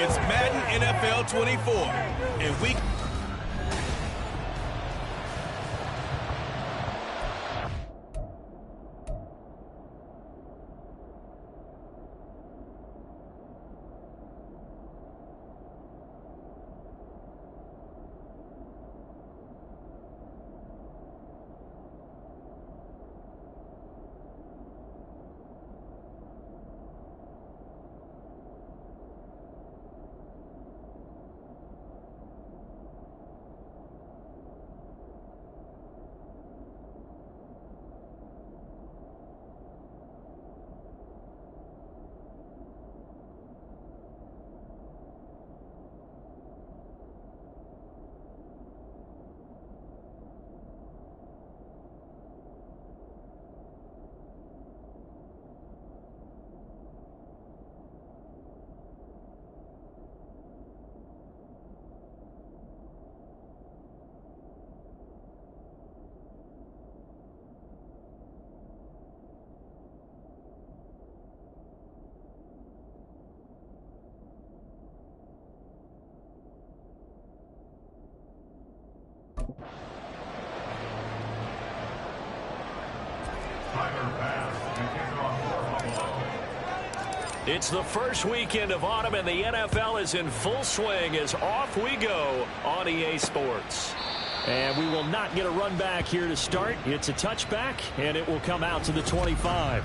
It's Madden NFL 24, and we... It's the first weekend of autumn, and the NFL is in full swing as off we go on EA Sports. And we will not get a run back here to start. It's a touchback, and it will come out to the 25.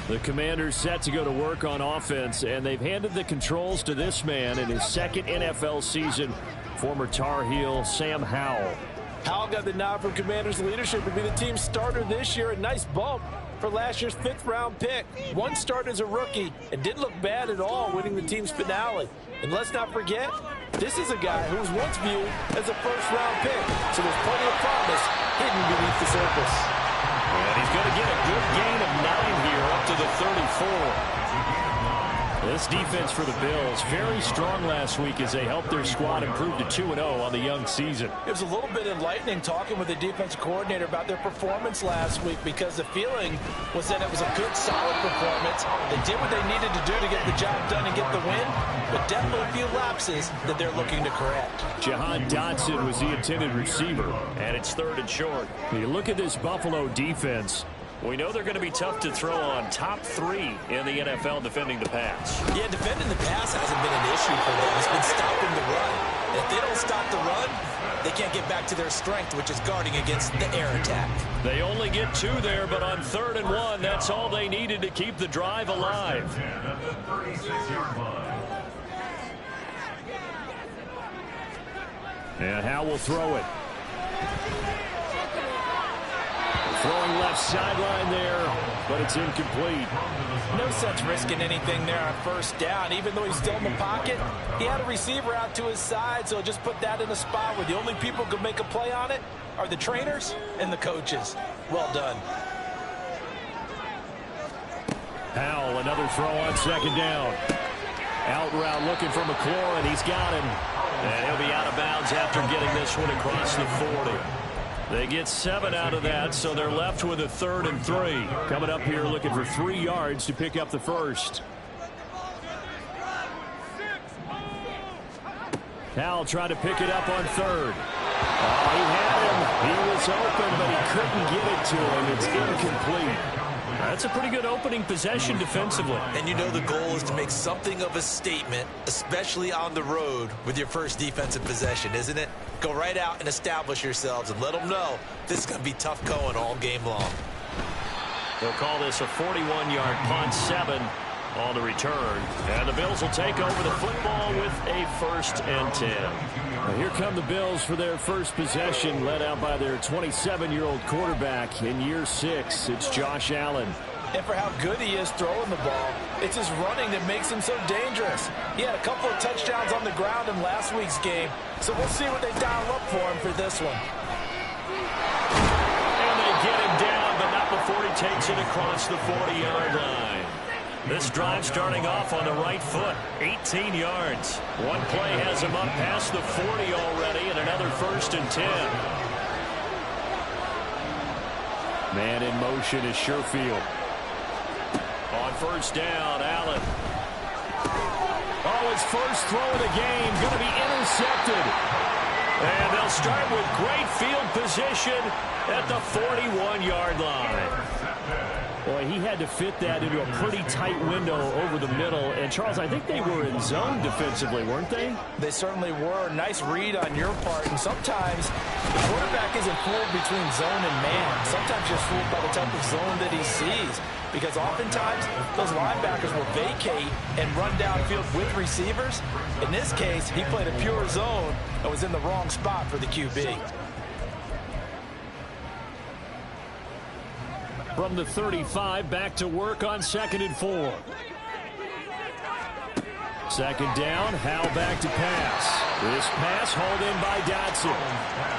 The Commanders set to go to work on offense, and they've handed the controls to this man in his second NFL season, former Tar Heel Sam Howell. Howell got the nod from Commanders leadership to be the team's starter this year. A nice bump for last year's 5th-round pick. One start as a rookie and didn't look bad at all, winning the team's finale. And let's not forget, this is a guy who was once viewed as a 1st-round pick. So there's plenty of promise hidden beneath the surface. And he's going to get a good gain of 9 here up to the 34. This defense for the Bills, very strong last week as they helped their squad improve to 2-0 on the young season. It was a little bit enlightening talking with the defensive coordinator about their performance last week, because the feeling was that it was a good, solid performance. They did what they needed to do to get the job done and get the win, but definitely a few lapses that they're looking to correct. Jahan Dotson was the intended receiver, and it's 3rd and short. You look at this Buffalo defense. We know they're going to be tough to throw on. Top 3 in the NFL defending the pass. Yeah, defending the pass hasn't been an issue for them. It's been stopping the run. If they don't stop the run, they can't get back to their strength, which is guarding against the air attack. They only get 2 there, but on 3rd and 1, that's all they needed to keep the drive alive. And Howell will throw it. Throwing left sideline there, but it's incomplete. No sense risking anything there on 1st down. Even though he's still in the pocket, he had a receiver out to his side, so just put that in a spot where the only people who can make a play on it are the trainers and the coaches. Well done. Howell, another throw on 2nd down. Out route looking for McLaurin. He's got him. And he'll be out of bounds after getting this one across the 40. They get 7 out of that, so they're left with a 3rd and 3. Coming up here looking for 3 yards to pick up the first. Howell tried to pick it up on 3rd. Oh, he had him. He was open, but he couldn't get it to him. It's incomplete. That's a pretty good opening possession defensively. And you know the goal is to make something of a statement, especially on the road with your first defensive possession, isn't it? Go right out and establish yourselves and let them know this is going to be tough going all game long. They'll call this a 41-yard punt, 7 on the return. And the Bills will take over the football with a 1st and 10. Now here come the Bills for their first possession, led out by their 27-year-old quarterback in year 6. It's Josh Allen. And for how good he is throwing the ball, it's his running that makes him so dangerous. He had a couple of touchdowns on the ground in last week's game, so we'll see what they dial up for him for this one. And they get him down, but not before he takes it across the 40-yard line. This drive starting off on the right foot, 18 yards. One play has him up past the 40 already, and another 1st and 10. Man in motion is Sherfield. On 1st down, Allen. Oh, his first throw of the game going to be intercepted. And they'll start with great field position at the 41-yard line. Boy, he had to fit that into a pretty tight window over the middle. And, Charles, I think they were in zone defensively, weren't they? They certainly were. Nice read on your part. And sometimes the quarterback isn't fooled between zone and man. Sometimes you're fooled by the type of zone that he sees. Because oftentimes, those linebackers will vacate and run downfield with receivers. In this case, he played a pure zone and was in the wrong spot for the QB. From the 35, back to work on 2nd and 4. Second down, Howell back to pass. This pass hauled in by Dotson.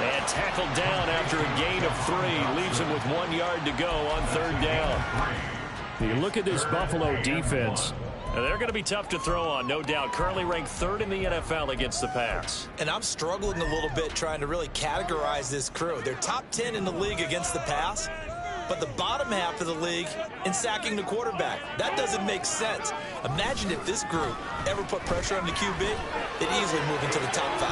And tackled down after a gain of 3. Leaves him with 1 yard to go on 3rd down. You look at this Buffalo defense. They're going to be tough to throw on, no doubt. Currently ranked 3rd in the NFL against the pass. And I'm struggling a little bit trying to really categorize this crew. They're top 10 in the league against the pass, but the bottom half of the league in sacking the quarterback. That doesn't make sense. Imagine if this group ever put pressure on the QB, they'd easily move into the top 5.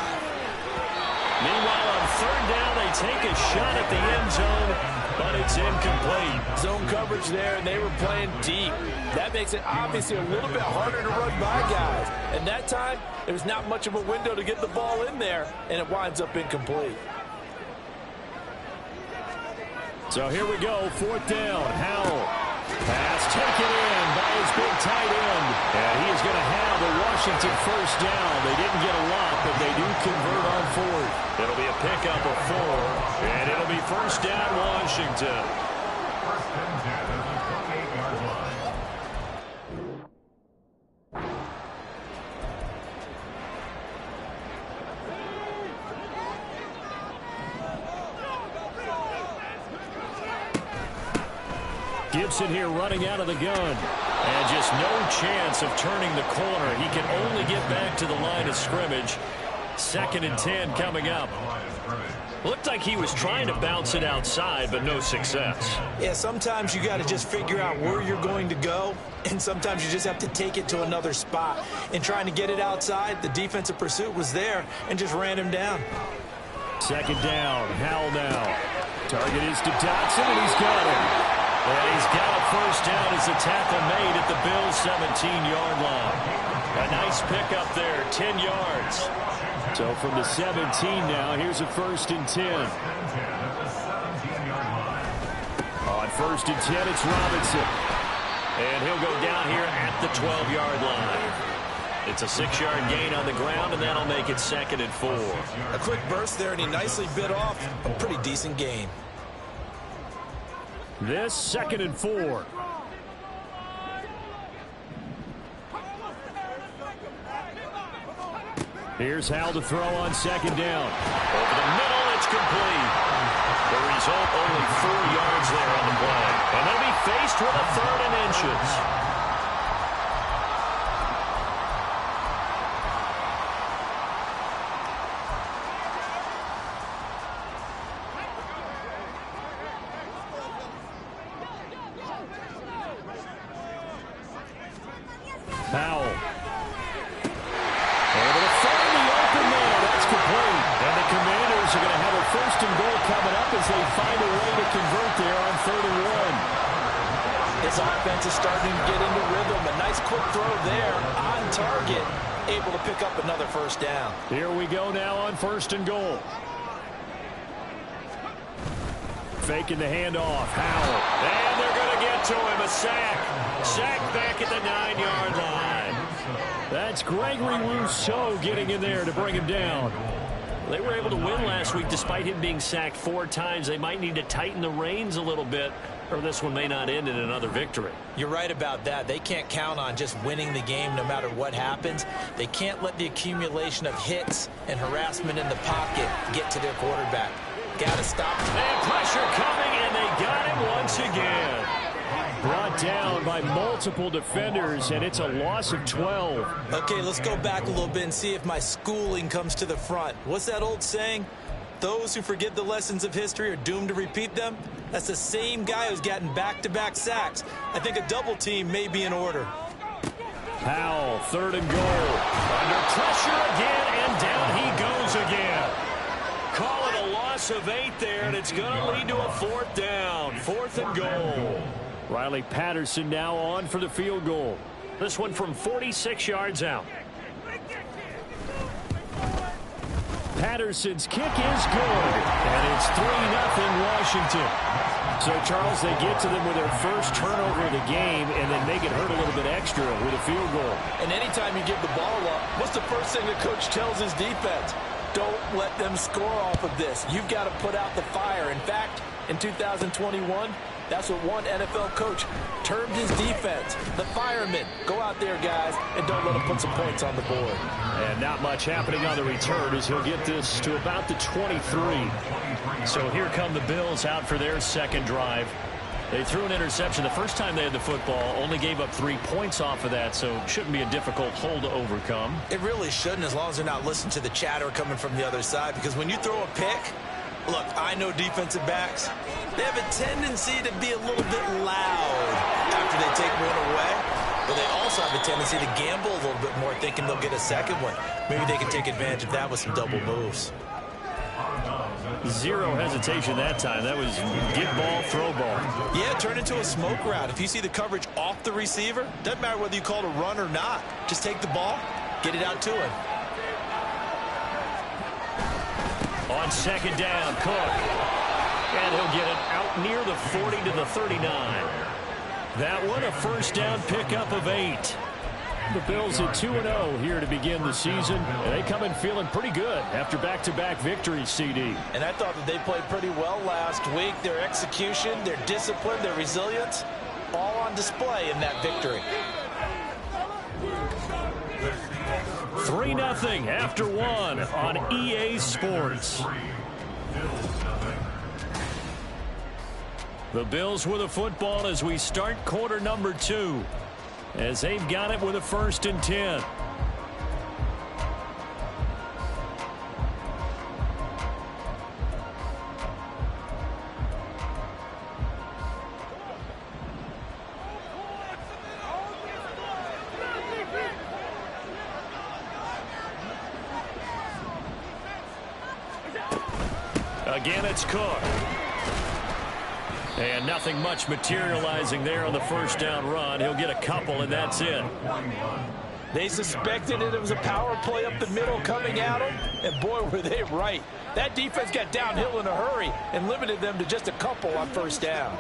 Meanwhile, on 3rd down, they take a shot at the end zone, but it's incomplete. Zone coverage there, and they were playing deep. That makes it obviously a little bit harder to run by guys. And that time, there's not much of a window to get the ball in there, and it winds up incomplete. So here we go, 4th down, Howell. Pass taken in by his big tight end. And he is going to have the Washington 1st down. They didn't get a lot, but they do convert on 4th. It'll be a pickup of 4, and it'll be 1st down, Washington. Gibson here running out of the gun. And just no chance of turning the corner. He can only get back to the line of scrimmage. 2nd and 10 coming up. Looked like he was trying to bounce it outside, but no success. Yeah, sometimes you got to just figure out where you're going to go, and sometimes you just have to take it to another spot. In trying to get it outside, the defensive pursuit was there and just ran him down. 2nd down, Howell now. Target is to Dotson, and he's got him. And he's got a 1st down as the tackle made at the Bills' 17-yard line. A nice pickup there, 10 yards. So from the 17 now, here's a 1st and 10. On 1st and 10, it's Robinson. And he'll go down here at the 12-yard line. It's a 6-yard gain on the ground, and that'll make it 2nd and 4. A quick burst there, and he nicely bit off a pretty decent gain. This 2nd and 4. Here's Howell to throw on 2nd down. Over the middle, it's complete. The result, only 4 yards there on the play. And they'll be faced with a 3rd and inches. Howell. Able to find the open man. That's complete. And the Commanders are going to have a 1st and goal coming up as they find a way to convert there on 3rd and 1. This offense is starting to get into rhythm. A nice quick throw there on target. Able to pick up another 1st down. Here we go now on 1st and goal. Faking the handoff. Howell. And they're going to get to him. A sack. Sack back at the 9-yard line. That's Gregory Rousseau getting in there to bring him down. They were able to win last week despite him being sacked 4 times. They might need to tighten the reins a little bit, or this one may not end in another victory. You're right about that. They can't count on just winning the game no matter what happens. They can't let the accumulation of hits and harassment in the pocket get to their quarterback. Got to stop. And pressure coming, and they got him once again. Brought down by multiple defenders, and it's a loss of 12. Okay, let's go back a little bit and see if my schooling comes to the front. What's that old saying? Those who forget the lessons of history are doomed to repeat them. That's the same guy who's gotten back-to-back sacks. I think a double team may be in order. Powell, 3rd and goal. Under pressure again, and down he goes again. Call it a loss of 8 there, and it's going to lead to a 4th down. 4th and goal. Riley Patterson now on for the field goal. This one from 46 yards out. Patterson's kick is good, and it's 3-0 Washington. So, Charles, they get to them with their first turnover of the game and then make it hurt a little bit extra with a field goal. And anytime you give the ball up, what's the first thing the coach tells his defense? Don't let them score off of this. You've got to put out the fire. In fact, in 2021, that's what one NFL coach termed his defense. The firemen. Go out there, guys, and don't let them put some points on the board. And not much happening on the return as he'll get this to about the 23. So here come the Bills out for their second drive. They threw an interception the first time they had the football, only gave up 3 points off of that, so it shouldn't be a difficult hole to overcome. It really shouldn't, as long as they're not listening to the chatter coming from the other side, because when you throw a pick, look, I know defensive backs, they have a tendency to be a little bit loud after they take one away, but they also have a tendency to gamble a little bit more, thinking they'll get a second one. Maybe they can take advantage of that with some double moves. Zero hesitation that time. That was get ball, throw ball. Yeah, turn into a smoke route. If you see the coverage off the receiver, doesn't matter whether you call it a run or not. Just take the ball, get it out to him. On 2nd down, Cook. And he'll get it out near the 40 to the 39. That one, a first down pickup of 8. The Bills at 2-0 here to begin the season. And they come in feeling pretty good after back-to-back victories, CD. And I thought that they played pretty well last week. Their execution, their discipline, their resilience, all on display in that victory. 3-0 after 1 on EA Sports. The Bills with a football as we start quarter number 2. As they've got it with a 1st and 10. Again, it's Cook. And nothing much materializing there on the first down run. He'll get a couple, and that's it. They suspected it was a power play up the middle coming at them, and boy, were they right. That defense got downhill in a hurry and limited them to just a couple on first down.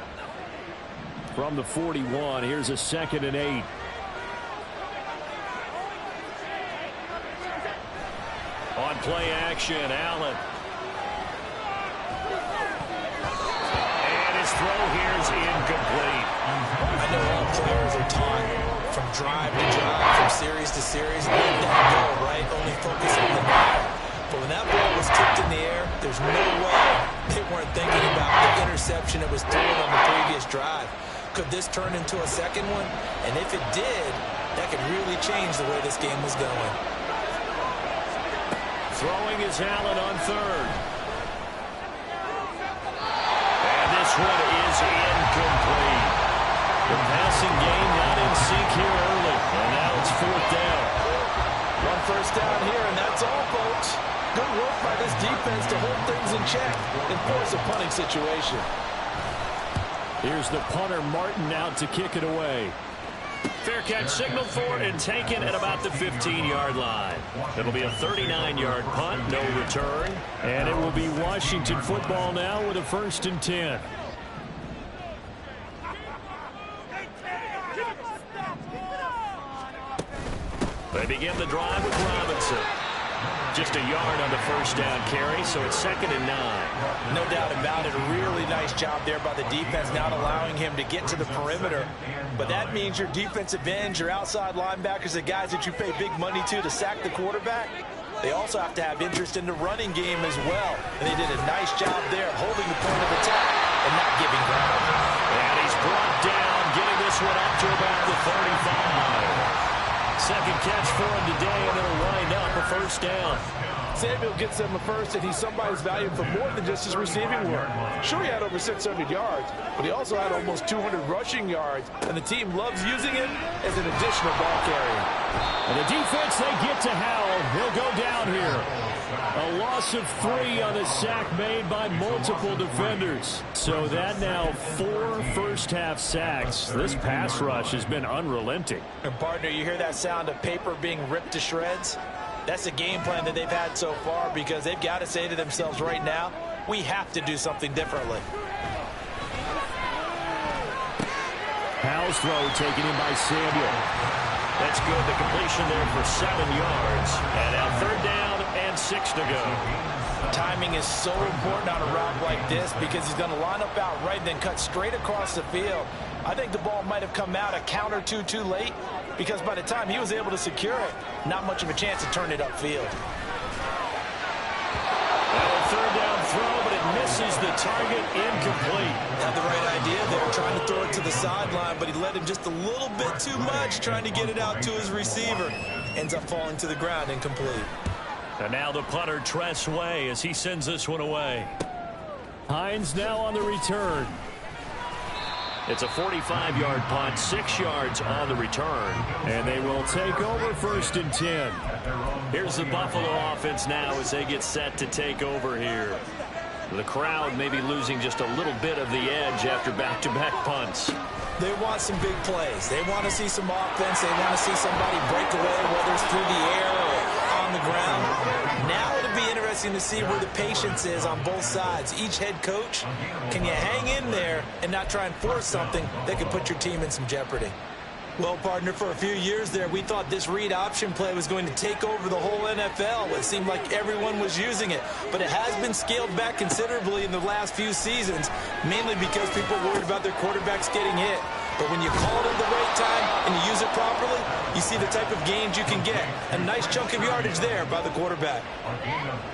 From the 41, here's a 2nd and 8. On play action, Allen. His throw here is incomplete. I know all players are taught from drive to drive, from series to series, let that go, right? Only focus on the now. But when that ball was tipped in the air, there's no way they weren't thinking about the interception that was thrown on the previous drive. Could this turn into a second one? And if it did, that could really change the way this game was going. Throwing is Allen on 3rd. This one is incomplete. The passing game not in sync here early. And now it's 4th down. One first down here, and that's all, folks. Good work by this defense to hold things in check and force a punting situation. Here's the punter, Martin, out to kick it away. Fair catch signaled for and taken at about the 15-yard line. It'll be a 39-yard punt, no return. And it will be Washington football now with a 1st and 10. They begin the drive with Robinson. Just a yard on the first down carry, so it's 2nd and 9. No doubt about it. A really nice job there by the defense, not allowing him to get to the perimeter. But that means your defensive ends, your outside linebackers, the guys that you pay big money to sack the quarterback, they also have to have interest in the running game as well. And they did a nice job there holding the point of attack and not giving ground. And he's brought down, getting this one up to about the 35. Second catch for him today, and it'll wind up a first down. Samuel gets them a first, and he's somebody's value for more than just his receiving work. Sure, he had over 600 yards, but he also had almost 200 rushing yards, and the team loves using him as an additional ball carrier. And the defense, they get to Howell. He'll go down here. A loss of 3 on the sack made by multiple defenders. So that now 4 first-half sacks. This pass rush has been unrelenting. And partner, you hear that sound of paper being ripped to shreds? That's the game plan that they've had so far, because they've got to say to themselves right now, we have to do something differently. Howell's throw taken in by Samuel. That's good. The completion there for 7 yards. And now 3rd down and 6 to go. Timing is so important on a route like this, because he's going to line up out right and then cut straight across the field. I think the ball might have come out a count or two too late, because by the time he was able to secure it, not much of a chance to turn it upfield. Well, 3rd down throw, but it misses the target, incomplete. Had the right idea there, trying to throw it to the sideline, but he led him just a little bit too much, trying to get it out to his receiver. Ends up falling to the ground, incomplete. And now the punter, Tress Way, as he sends this one away. Hines now on the return. It's a 45-yard punt, 6 yards on the return. And they will take over 1st and 10. Here's the Buffalo offense now as they get set to take over here. The crowd maybe losing just a little bit of the edge after back-to-back punts. They want some big plays. They want to see some offense. They want to see somebody break away, whether it's through the air or on the ground. Now it'll be interesting to see where the patience is on both sides. Each head coach, can you hang in there and not try and force something that could put your team in some jeopardy? Well, partner, for a few years there, we thought this read option play was going to take over the whole NFL. It seemed like everyone was using it, but it has been scaled back considerably in the last few seasons, mainly because people are worried about their quarterbacks getting hit. But when you call it at the right time and you use it properly, you see the type of gains you can get. A nice chunk of yardage there by the quarterback.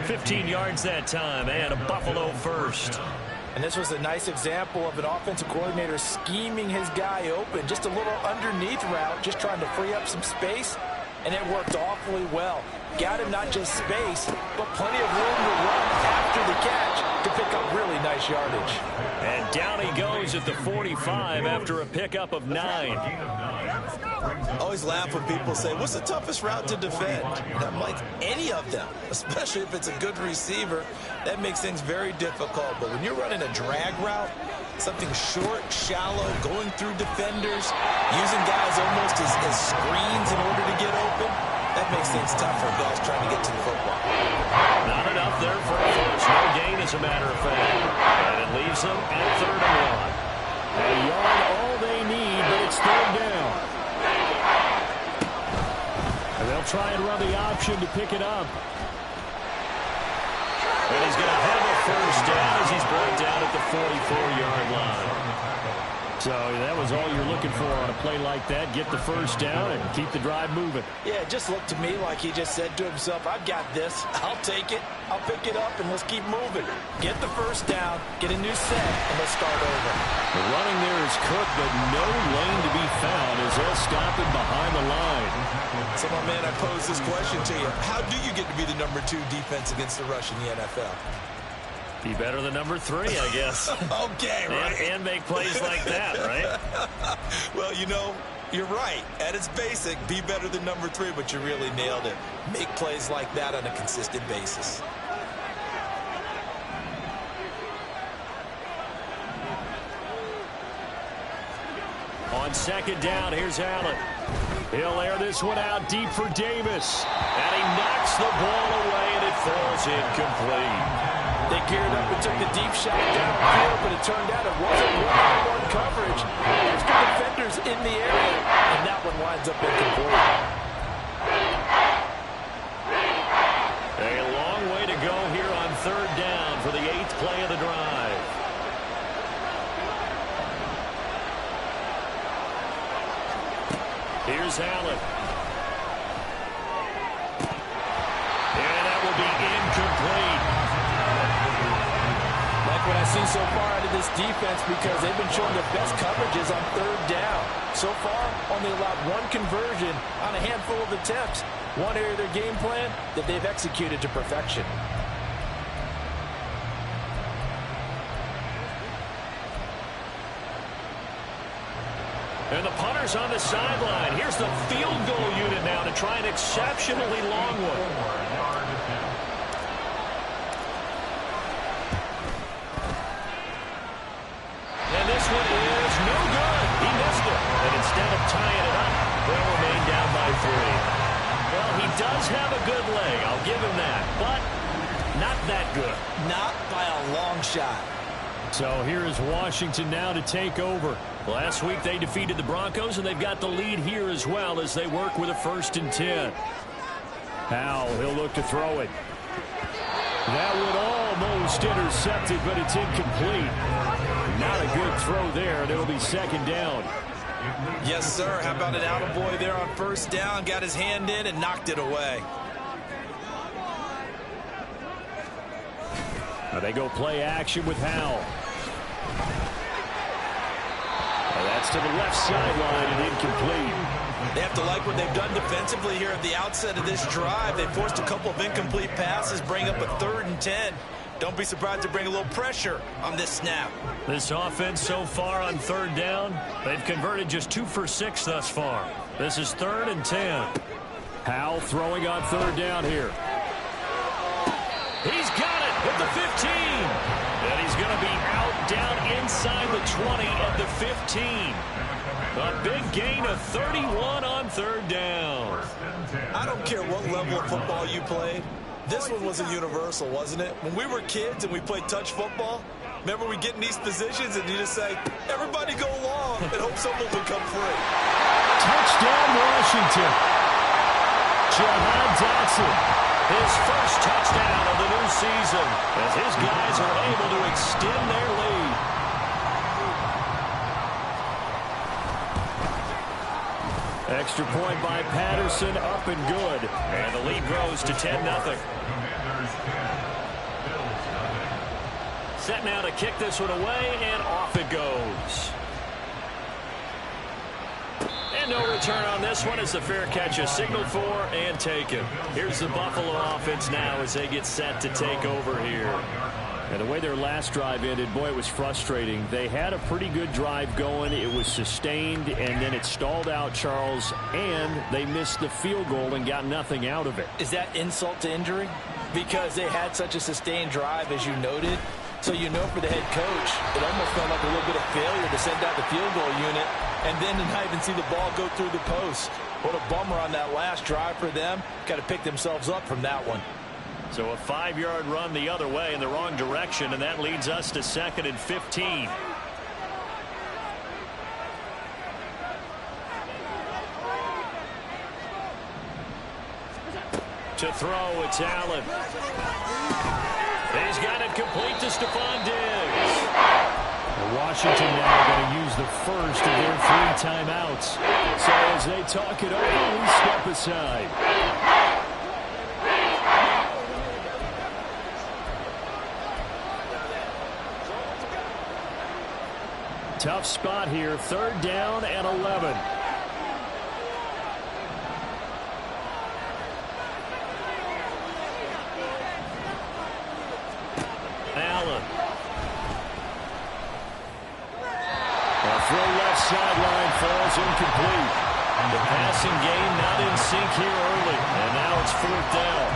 15 yards that time, and a Buffalo first. And this was a nice example of an offensive coordinator scheming his guy open. Just a little underneath route, just trying to free up some space, and it worked awfully well. Got him not just space, but plenty of room to run after the catch to pick up really nice yardage. And down he goes at the 45 after a pickup of 9. I always laugh when people say, what's the toughest route to defend? And I'm like, any of them, especially if it's a good receiver. That makes things very difficult. But when you're running a drag route, something short, shallow, going through defenders, using guys almost as screens in order to get open, that makes things tough for guys trying to get to the football. Not enough there for a first. No gain, as a matter of fact. And it leaves them at 3rd and 1. A yard all they need, but it's 3rd down. And they'll try and run the option to pick it up. And he's going to have a first down as he's brought down at the 44-yard line. So that was all you're looking for on a play like that. Get the first down and keep the drive moving. Yeah, it just looked to me like he just said to himself, I've got this. I'll take it. I'll pick it up, and let's keep moving. Get the first down, get a new set, and let's start over. The running there is Cook, but no lane to be found as they'll stop him behind the line. So, my man, I pose this question to you. How do you get to be the number 2 defense against the rush in the NFL? Be better than number 3, I guess. Okay, right. And make plays like that, right? Well, you know, you're right. At its basic, be better than number 3, but you really nailed it. Make plays like that on a consistent basis. On 2nd down, here's Allen. He'll air this one out deep for Davis. And he knocks the ball away, and it falls incomplete. They geared up and took the deep shot downfield, but it turned out it wasn't one-on-one coverage. Extra defenders in the area, and that one winds up incomplete. A long way to go here on 3rd down for the 8th play of the drive. Here's Allen. And that will be incomplete. What I've seen so far out of this defense, because they've been showing their best coverages on 3rd down. So far, only allowed 1 conversion on a handful of attempts. One area of their game plan that they've executed to perfection. And the punter's on the sideline. Here's the field goal unit now to try an exceptionally long one. And this one is no good. He missed it. And instead of tying it up, they'll remain down by 3. Well, he does have a good leg. I'll give him that. But not that good. Not by a long shot. So here is Washington now to take over. Last week they defeated the Broncos, and they've got the lead here as well as they work with a 1st and 10. Howell, he'll look to throw it. That would almost intercept it, but it's incomplete. Not a good throw there, and it'll be 2nd down. Yes, sir. How about an attaboy there on 1st down? Got his hand in and knocked it away. Now they go play action with Howell. That's to the left sideline and incomplete. They have to like what they've done defensively here at the outset of this drive. They forced a couple of incomplete passes, bring up a 3rd and 10. Don't be surprised to bring a little pressure on this snap. This offense so far on 3rd down, they've converted just 2 for 6 thus far. This is 3rd and 10. Howell throwing on 3rd down here. He's got it at the 15. And he's going to be out down inside the 20 at the 15. A big gain of 31 on 3rd down. I don't care what level of football you played. This one was a universal, wasn't it? When we were kids and we played touch football, remember we get in these positions and you just say, everybody go along and hope someone will come free. Touchdown, Washington. Jahan Dotson. His first touchdown of the new season as his guys are able to extend their lead. Extra point by Patterson, up and good. And the lead grows to 10-0. Set now to kick this one away, and off it goes. And no return on this one as the fair catch is signaled for and taken. Here's the Buffalo offense now as they get set to take over here. And the way their last drive ended, boy, it was frustrating. They had a pretty good drive going. It was sustained, and then it stalled out, Charles, and they missed the field goal and got nothing out of it. Is that insult to injury? Because they had such a sustained drive, as you noted. So you know for the head coach, it almost felt like a little bit of failure to send out the field goal unit and then to not even see the ball go through the post. What a bummer on that last drive for them. Got to pick themselves up from that one. So a 5-yard run the other way in the wrong direction, and that leads us to 2nd and 15. To throw, it's Allen. He's got it complete to Stephon Diggs. Washington now going to use the first of their 3 timeouts. So as they talk it over, we step aside. Tough spot here, 3rd down and 11. Allen. A throw left sideline falls incomplete. The passing game not in sync here early, and now it's 4th down.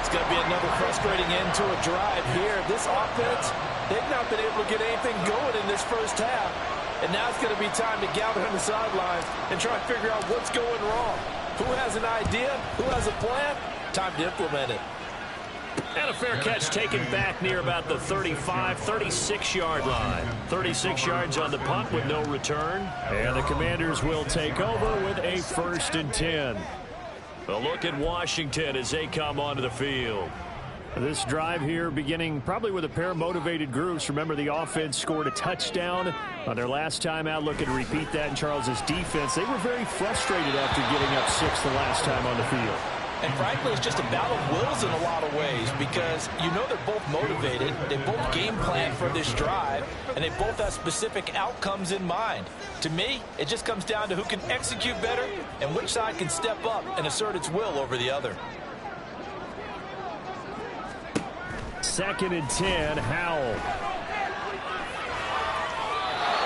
It's going to be another frustrating end to a drive here. This offense, they've not been able to get anything going in this first half. And now it's going to be time to gather on the sidelines and try and figure out what's going wrong. Who has an idea? Who has a plan? Time to implement it. And a fair catch taken back near about the 35, 36-yard line. 36 yards on the punt with no return. And the Commanders will take over with a 1st and 10. A look at Washington as they come onto the field. This drive here beginning probably with a pair of motivated groups. Remember, the offense scored a touchdown on their last time out. Looking to repeat that in Charles's defense. They were very frustrated after getting up 6 the last time on the field. And frankly, it's just a battle of wills in a lot of ways because you know they're both motivated, they both game plan for this drive, and they both have specific outcomes in mind. To me, it just comes down to who can execute better and which side can step up and assert its will over the other. 2nd and 10, Howell.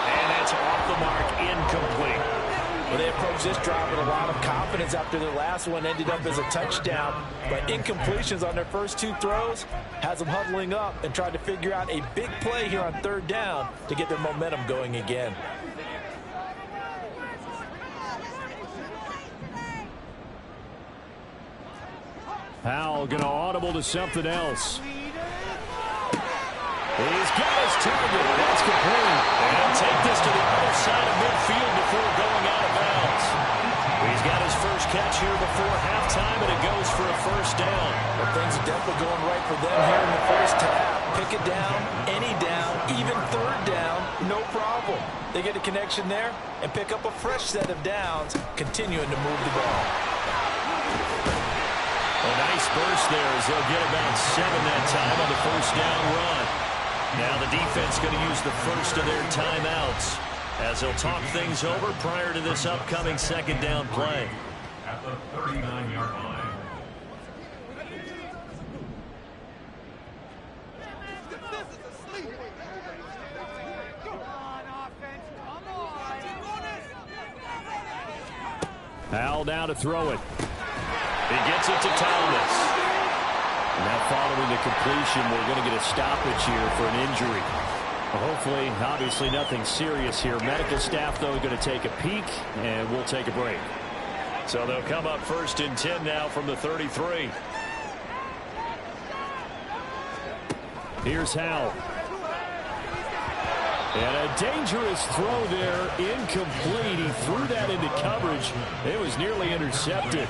And that's off the mark, incomplete. Well, they approached this drive with a lot of confidence after their last one ended up as a touchdown. But incompletions on their first 2 throws has them huddling up and trying to figure out a big play here on 3rd down to get their momentum going again. Howell going to audible to something else. He's got his target. That's complete. And he'll take this to the other side of midfield before going out of bounds. He's got his first catch here before halftime, and it goes for a 1st down. Well, things are definitely going right for them here in the first half. Pick it down, any down, even 3rd down, no problem. They get a connection there and pick up a fresh set of downs, continuing to move the ball. A nice burst there as they'll get about 7 that time on the 1st down run. Now the defense going to use the first of their timeouts as they'll talk things over prior to this upcoming 2nd down play. At the 39-yard line. Howell now to throw it. He gets it to Thomas. Now following the completion, we're going to get a stoppage here for an injury. Hopefully, obviously nothing serious here. Medical staff, though, going to take a peek, and we'll take a break. So they'll come up 1st and 10 now from the 33. Here's Howell. And a dangerous throw there, incomplete. He threw that into coverage. It was nearly intercepted.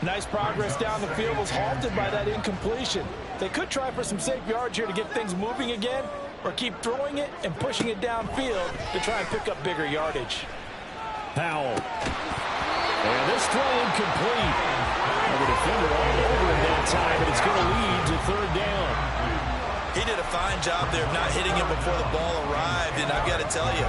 Nice progress down the field was halted by that incompletion. They could try for some safe yards here to get things moving again, or keep throwing it and pushing it downfield to try and pick up bigger yardage. Howell. And this throw incomplete. And the defender all over him that time, but it's going to lead to 3rd down. He did a fine job there of not hitting him before the ball arrived, and I've got to tell you,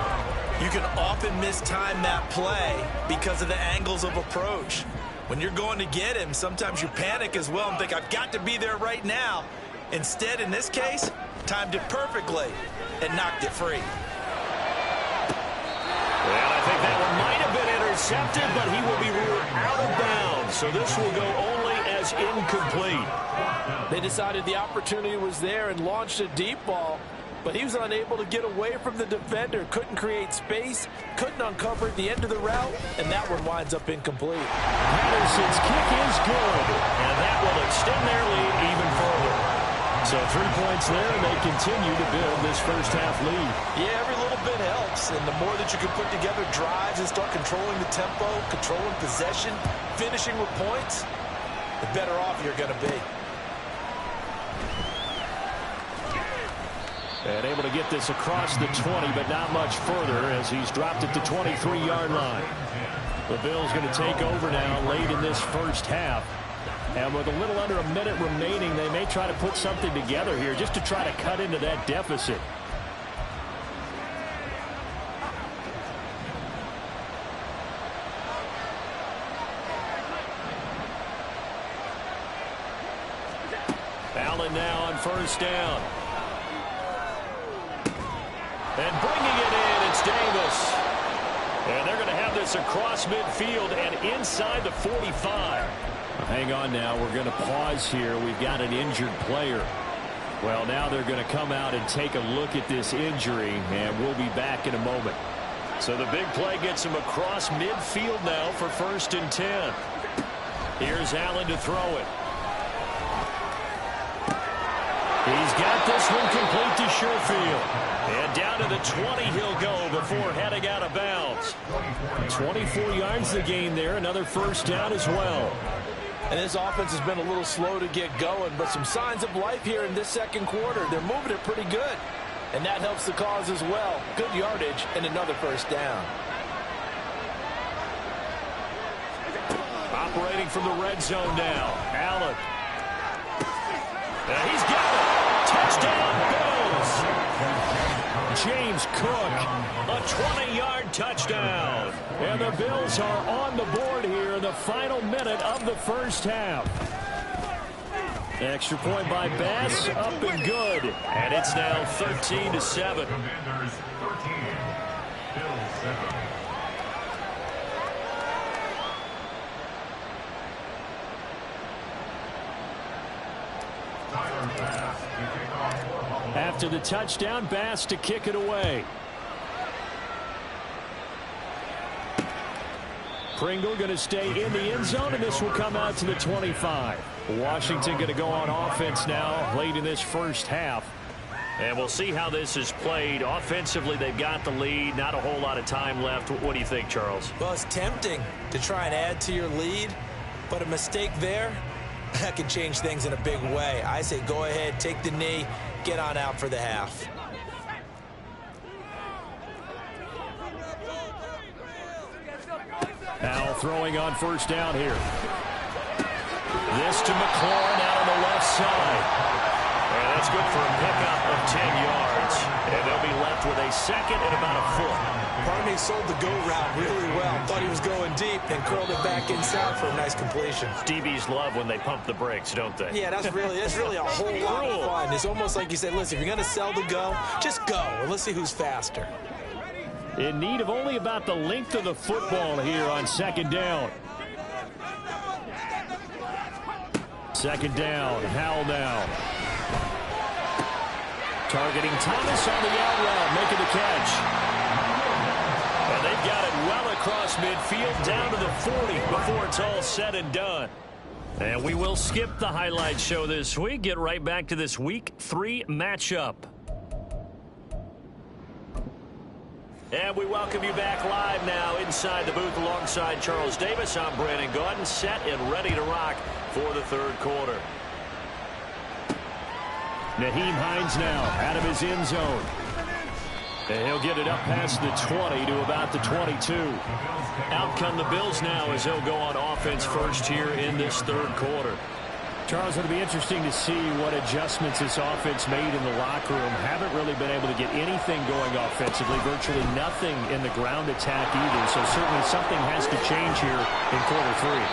you can often mistime that play because of the angles of approach. When you're going to get him, sometimes you panic as well and think, I've got to be there right now. Instead, in this case, timed it perfectly and knocked it free. Well, I think that one might have been intercepted, but he will be ruled out of bounds. So this will go only as incomplete. They decided the opportunity was there and launched a deep ball, but he was unable to get away from the defender, couldn't create space, couldn't uncover at the end of the route, and that one winds up incomplete. Patterson's kick is good, and that will extend their lead even further. So 3 points there, and they continue to build this first half lead. Yeah, every little bit helps, and the more that you can put together drives and start controlling the tempo, controlling possession, finishing with points, the better off you're going to be. And able to get this across the 20, but not much further as he's dropped it to 23-yard line. The Bills going to take over now late in this first half. And with a little under a minute remaining, they may try to put something together here just to try to cut into that deficit. Allen now on 1st down. And bringing it in, it's Davis. And they're going to have this across midfield and inside the 45. Hang on now, we're going to pause here. We've got an injured player. Well, now they're going to come out and take a look at this injury, and we'll be back in a moment. So the big play gets him across midfield now for 1st and 10. Here's Allen to throw it. He's got this one complete to Sherfield. And down to the 20 he'll go before heading out of bounds. 24 yards the gain there. Another 1st down as well. And this offense has been a little slow to get going, but some signs of life here in this 2nd quarter. They're moving it pretty good. And that helps the cause as well. Good yardage and another 1st down. operating from the red zone now. Allen. And he's got it. Touchdown, Bills. James Cook, a 20-yard touchdown. And the Bills are on the board here in the final minute of the first half. Extra point by Bass, up and good. And it's now 13-7. Commanders 13, Bills 7. After the touchdown, Bass to kick it away. Pringle going to stay in the end zone, and this will come out to the 25. Washington going to go on offense now late in this first half. And we'll see how this is played. Offensively, they've got the lead. Not a whole lot of time left. What do you think, Charles? Well, it's tempting to try and add to your lead, but a mistake there, that could change things in a big way. I say go ahead, take the knee, get on out for the half. Now throwing on first down here. This to McLaurin out on the left side. And that's good for a pickup of 10 yards. And they'll be left with a second and about a foot. Part of me sold the go route really well. Thought he was going deep and curled it back inside for a nice completion. DBs love when they pump the brakes, don't they? Yeah, that's really a whole lot of fun. It's almost like you said, listen, if you're going to sell the go, just go. And let's see who's faster. In need of only about the length of the football here on second down. Second down, Howell now. Targeting Thomas on the out route, making the catch. And they've got it well across midfield, down to the 40 before it's all said and done. And we will skip the highlight show this week, get right back to this Week 3 matchup. And we welcome you back live now inside the booth alongside Charles Davis. I'm Brandon Gaudin, set and ready to rock for the third quarter. Nyheim Hines now out of his end zone. And he'll get it up past the 20 to about the 22. Out come the Bills now as they'll go on offense first here in this third quarter. Charles, it'll be interesting to see what adjustments this offense made in the locker room. Haven't really been able to get anything going offensively. Virtually nothing in the ground attack either. So certainly something has to change here in quarter three.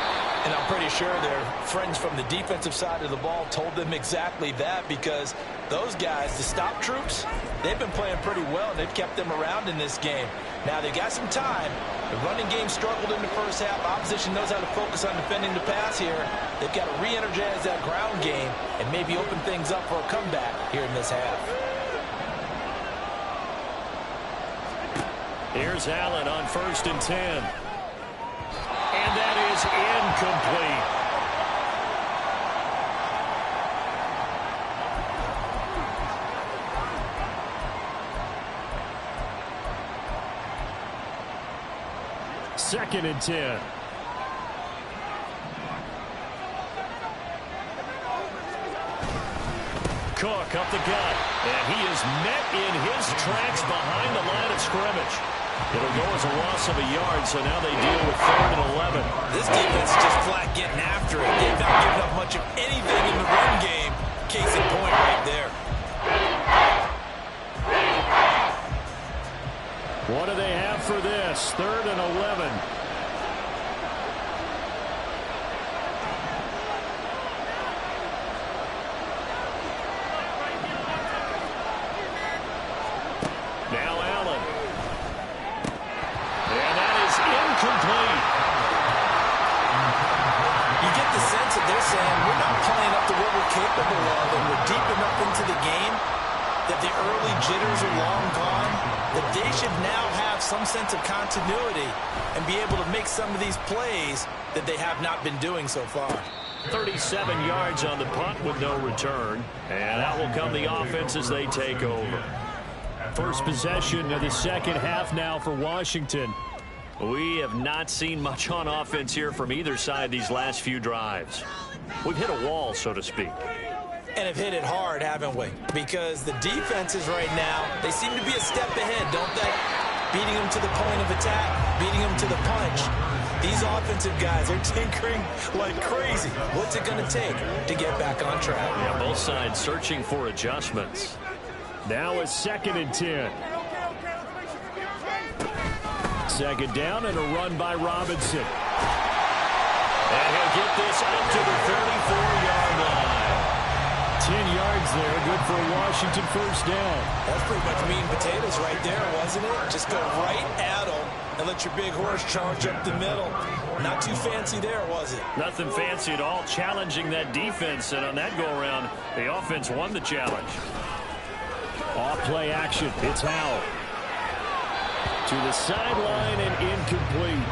And I'm pretty sure their friends from the defensive side of the ball told them exactly that, because those guys, the stop troops, they've been playing pretty well. They've kept them around in this game. Now, they've got some time. The running game struggled in the first half. Opposition knows how to focus on defending the pass here. They've got to re-energize that ground game and maybe open things up for a comeback here in this half. Here's Allen on 1st and 10. And that is incomplete. Second and 10. Cook up the gut, and he is met in his tracks behind the line of scrimmage. It'll go as a loss of a yard, so now they deal with 3rd and 11. This defense is just flat getting after it. They've not given up much of anything in the run game. Case in point right there. What do they have for this? 3rd and 11. Now Allen. And that is incomplete. You get the sense that they're saying we're not playing up to what we're capable of, and we're deep enough into the game that the early jitters are long gone, that they should now have some sense of continuity and be able to make some of these plays that they have not been doing so far. 37 yards on the punt with no return. And out will come the offense as they take over. First possession of the second half now for Washington. We have not seen much on offense here from either side these last few drives. We've hit a wall, so to speak. And have hit it hard, haven't we? Because the defenses right now, they seem to be a step ahead, don't they? Beating them to the point of attack, beating them to the punch. These offensive guys are tinkering like crazy. What's it going to take to get back on track? Yeah, both sides searching for adjustments. Now it's 2nd and 10. Second down and a run by Robinson. And he'll get this out to the 34-yard line. 10 yards there, good for a Washington first down. That's pretty much meat and potatoes right there, wasn't it? Just go right at them and let your big horse charge up the middle. Not too fancy there, was it? Nothing fancy at all, challenging that defense, and on that go-around, the offense won the challenge. Off-play action, it's Howell. To the sideline and incomplete.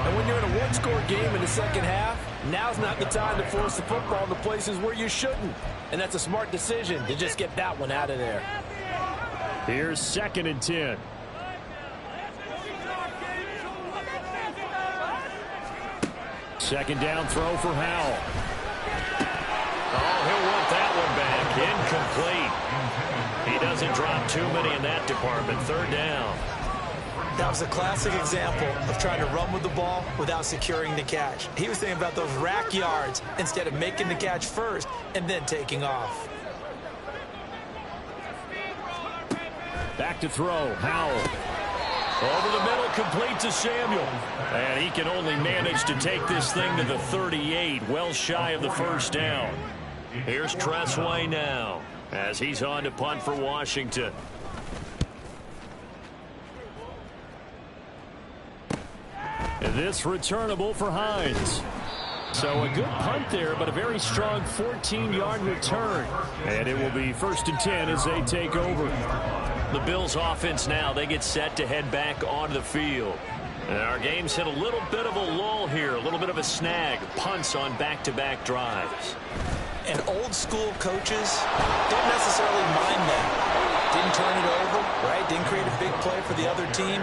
And when you're in a one-score game in the second half, now's not the time to force the football to places where you shouldn't. And that's a smart decision to just get that one out of there. Here's 2nd and 10. Second down throw for Howell. Oh, he'll want that one back. Incomplete. He doesn't drop too many in that department. 3rd down. That was a classic example of trying to run with the ball without securing the catch. He was thinking about those rack yards instead of making the catch first and then taking off. Back to throw, Howell. Over the middle, complete to Samuel. And he can only manage to take this thing to the 38, well shy of the first down. Here's Tressway now as he's on to punt for Washington. This returnable for Hines. So a good punt there, but a very strong 14-yard return. And it will be 1st and 10 as they take over. The Bills offense now, they get set to head back onto the field. And our game's hit a little bit of a lull here, a little bit of a snag. Punts on back-to-back drives. And old school coaches don't necessarily mind that. Didn't turn it over, right? Didn't create a big play for the other team.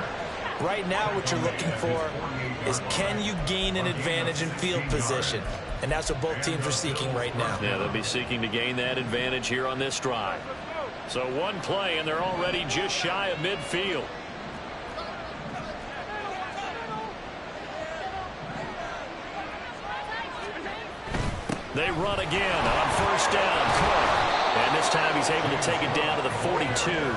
Right now what you're looking for is, can you gain an advantage in field position? And that's what both teams are seeking right now. Yeah, they'll be seeking to gain that advantage here on this drive. So one play, and they're already just shy of midfield. They run again on 1st down. And this time he's able to take it down to the 42.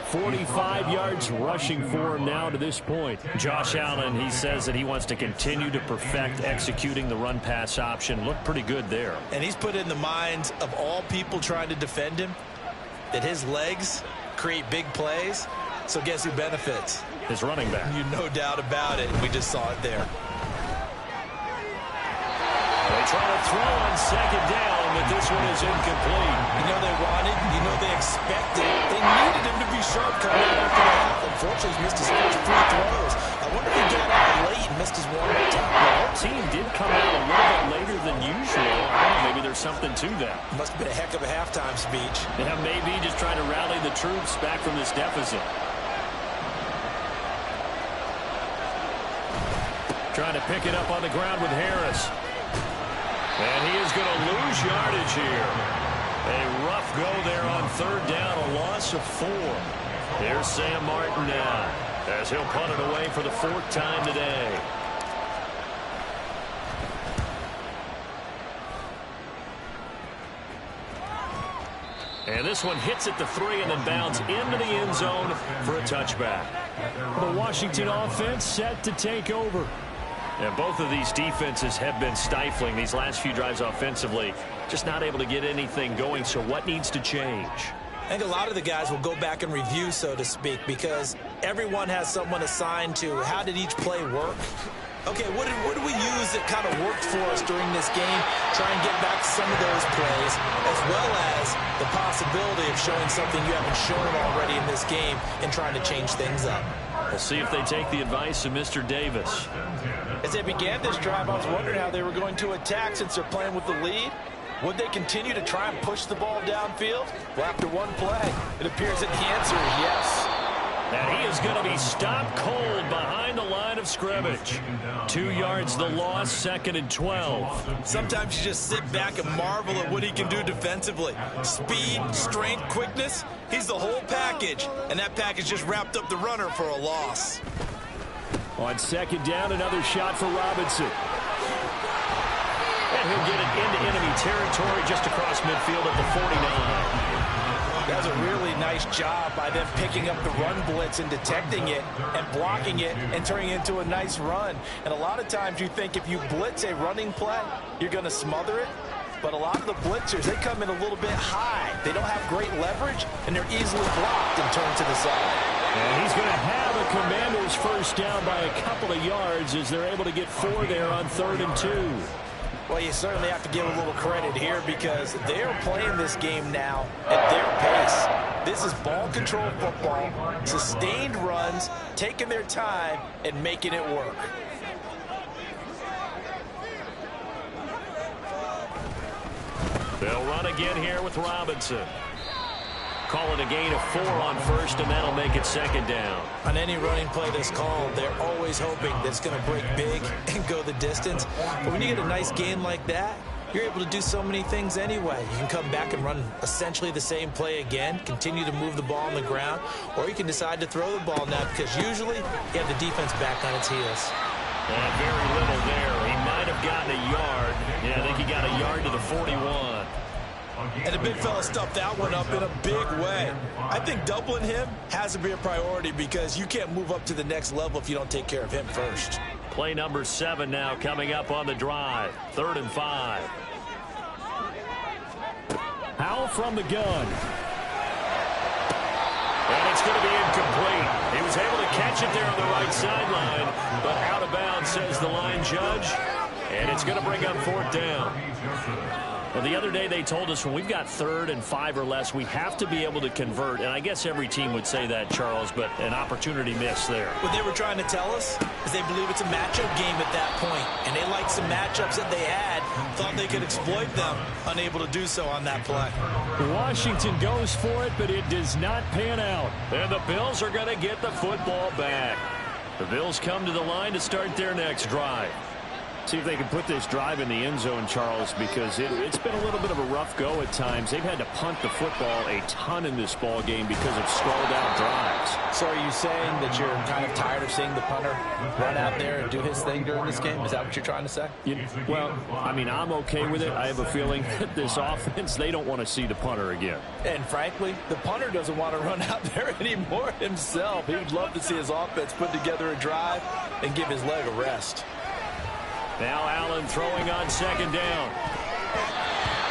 45 yards rushing for him now to this point. Josh Allen, he says that he wants to continue to perfect executing the run-pass option. Looked pretty good there. And he's put in the minds of all people trying to defend him that his legs create big plays. So guess who benefits? His running back. You no doubt about it. We just saw it there. They try to throw on 2nd down, but this one is incomplete. You know they wanted, you know they expected. They needed him to be sharp coming out after the half. Unfortunately, he's missed his first 3 throws. I wonder if he got out late and missed his warm-up time. Well, our team did come out a little bit later than usual. I don't know, maybe there's something to that. Must have been a heck of a halftime speech. Yeah, maybe just trying to rally the troops back from this deficit. Trying to pick it up on the ground with Harris. And he is going to lose yardage here. A rough go there on 3rd down, a loss of 4. Here's Sam Martin now as he'll punt it away for the 4th time today. And this one hits at the 3 and then bounds into the end zone for a touchback. The Washington offense set to take over. And both of these defenses have been stifling these last few drives offensively. Just not able to get anything going, so what needs to change? I think a lot of the guys will go back and review, so to speak, because everyone has someone assigned to how did each play work. Okay, what did we use that kind of worked for us during this game? Try and get back some of those plays, as well as the possibility of showing something you haven't shown already in this game and trying to change things up. We'll see if they take the advice of Mr. Davis. As they began this drive, I was wondering how they were going to attack since they're playing with the lead. Would they continue to try and push the ball downfield? Well, after one play, it appears that the answer is yes. And he is going to be stopped cold behind the line of scrimmage. 2 yards the loss, 2nd and 12. Sometimes you just sit back and marvel at what he can do defensively. Speed, strength, quickness, he's the whole package. And that package just wrapped up the runner for a loss. On second down, another shot for Robinson. And he'll get it into enemy territory just across midfield at the 49. That was a really nice job by them picking up the run blitz and detecting it and blocking it and turning it into a nice run. And a lot of times you think if you blitz a running play, you're going to smother it. But a lot of the blitzers, they come in a little bit high. They don't have great leverage, and they're easily blocked and turned to the side. And he's going to have a Commanders first down by a couple of yards as they're able to get 4 there on 3rd and 2. Well, you certainly have to give a little credit here because they're playing this game now at their pace. This is ball control football, sustained runs, taking their time, and making it work. They'll run again here with Robinson. Call it a gain of 4 on 1st, and that'll make it 2nd down. On any running play that's called, they're always hoping that it's going to break big and go the distance. But when you get a nice gain like that, you're able to do so many things anyway. You can come back and run essentially the same play again, continue to move the ball on the ground, or you can decide to throw the ball now because usually you have the defense back on its heels. And very little there. He might have gotten a yard. Yeah, I think he got a yard to the 41. And the big fella stuffed that one up in a big way. I think doubling him has to be a priority because you can't move up to the next level if you don't take care of him first. Play number 7 now coming up on the drive. 3rd and 5. Howell from the gun. And it's going to be incomplete. He was able to catch it there on the right sideline, but out of bounds, says the line judge. And it's going to bring up 4th down. Well, the other day they told us when we've got 3rd and 5 or less, we have to be able to convert. And I guess every team would say that, Charles, but an opportunity missed there. What they were trying to tell us is they believe it's a matchup game at that point, and they liked some matchups that they had, thought they could exploit them, unable to do so on that play. Washington goes for it, but it does not pan out. And the Bills are going to get the football back. The Bills come to the line to start their next drive. See if they can put this drive in the end zone, Charles, because it's been a little bit of a rough go at times. They've had to punt the football a ton in this ball game because of stalled out drives. So are you saying that you're kind of tired of seeing the punter run out there and do his thing during this game? Is that what you're trying to say? Well, I mean, I'm okay with it. I have a feeling that this offense, they don't want to see the punter again. And frankly, the punter doesn't want to run out there anymore himself. He would love to see his offense put together a drive and give his leg a rest. Now Allen throwing on 2nd down.